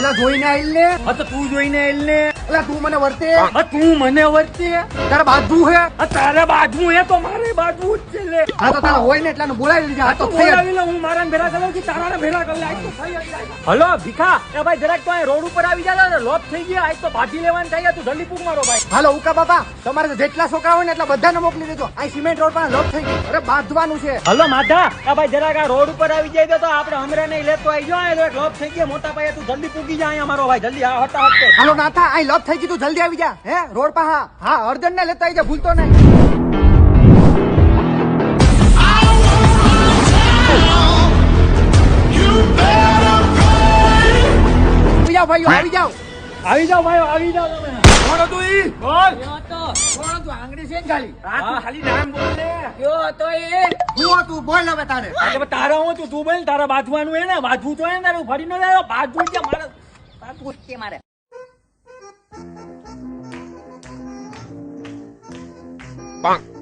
પેલા જોઈને આઈલ ને. હા તો તું જોઈને એલ ને. એટલે તું મને વર્તે. હા તું મને વર્તે. તારા બાજુ હે. હા તારે બાજુ હે તો મારે બાજુ જ છે લે. હા તો તારા હોય ને એટલે બોલાવી લીધા. હા તો થઈ જ. બોલાવી લે, હું મારા ભેરા કરું કે તારા ભેરા કરું. આજ તો થઈ જ જાય. હલો ભીખા, એ ભાઈ જરાક તો અહીં રોડ ઉપર આવી જા ને, લોપ થઈ ગયા. આજ તો ભાજી લેવાનું થઈ ગયા. તું જલ્દી પૂક મારો ભાઈ. હાલો ઉકા બાપા, તમારે તો જેટલા છોકરા હોય ને એટલા બધાને મોકલી દેજો. આ સિમેન્ટ રોડ પર લોક થઈ ગઈ. અરે બાંધવાનું છે. હલો માધા, આ ભાઈ જરાક આ રોડ ઉપર આવી જાય તો આપણે હમરે નહીં લેતો આવી જાવ. એક લોપ થઈ ગયા મોટા ભાઈ. તું જલ્દી પૂકી જા અહીંયા મારો ભાઈ. જલ્દી આ હટા હટકે. હાલો નાથા, આ લોક થઈ ગઈ, તું જલ્દી આવી જા. હે રોડ પર. હા હા, અર્જન્ટ ને લેતા આવી જા, ભૂલતો નહીં. આવી જાઓ ભાઈઓ, આવી જાઓ. આવી જાઓ ભાઈ, આવી જાઓ તમે. કોણ હતું ઈ? બોલ. કોણ હતું? આંગળી છે ને ખાલી. તું ખાલી નામ બોલ ને. હું હતું, બોલ હવે તારે. આજે તારા હું તું બોલ. તારા બાંધવાનું હે ને, બાંધવું તો હે ને. તારું ફરી ન જાય. બાંધવું છે મારે. બાંધવું છે મારે. Bonk.